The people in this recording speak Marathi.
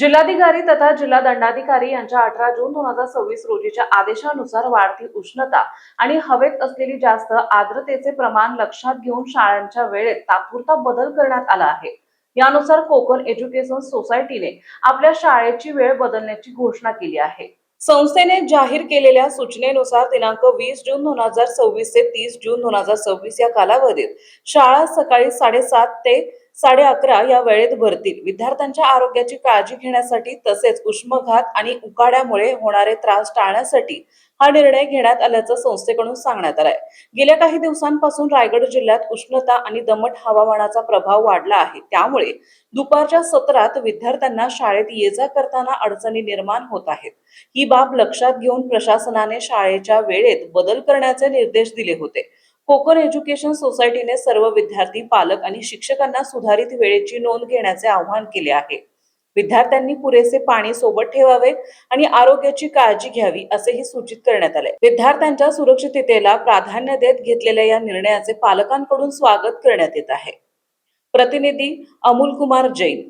जिल्हाधिकारी तथा जिल्हा दंडाधिकारी यांच्या 18 जून 2026 रोजीच्या आदेशानुसार वाढती उष्णता आणि हवेत असलेली जास्त आर्द्रतेचे प्रमाण लक्षात घेऊन शाळांच्या वेळेत तात्पुरता बदल करण्यात आला आहे। यानुसार कोकण एज्युकेशन सोसायटीने आपल्या शाळेची वेळ बदलण्याची घोषणा केली आहे। संस्थेने जाहीर केलेल्या सूचनेनुसार दिनांक 20 जून 2026 ते 30 जून 2026 या कालावधीत शाळा सकाळी 7:30 ते 11:30 या वेळेत भरतील। विद्यार्थ्यांच्या आरोग्याची काळजी घेण्यासाठी तसेच उष्माघात आणि उकाड्यामुळे होणारे त्रास टाळण्यासाठी हा निर्णय घेण्यात आल्याचं संस्थेकडून सांगण्यात आलंय। गेल्या काही दिवसांपासून रायगड जिल्ह्यात उष्णता आणि दमट हवामानाचा प्रभाव वाढला आहे, त्यामुळे दुपारच्या सत्रात विद्यार्थ्यांना शाळेत ये-जा करताना अडचणी निर्माण होत आहेत। ही बाब लक्षात घेऊन प्रशासनाने शाळेच्या वेळेत बदल करण्याचे निर्देश दिले होते। कोकण एज्युकेशन सोसायटीने सर्व विद्यार्थी, पालक आणि शिक्षकांना सुधारित वेळेची नोंद घेण्याचे आवाहन केले आहे। विद्यार्थ्यांनी पुरेसे पाणी सोबत ठेवावे आणि आरोग्याची काळजी घ्यावी असेही सूचित करण्यात आले। विद्यार्थ्यांच्या सुरक्षिततेला प्राधान्य देत घेतलेल्या या निर्णयाचे पालकांकडून स्वागत करण्यात येत आहे। प्रतिनिधी अमोल कुमार जैन।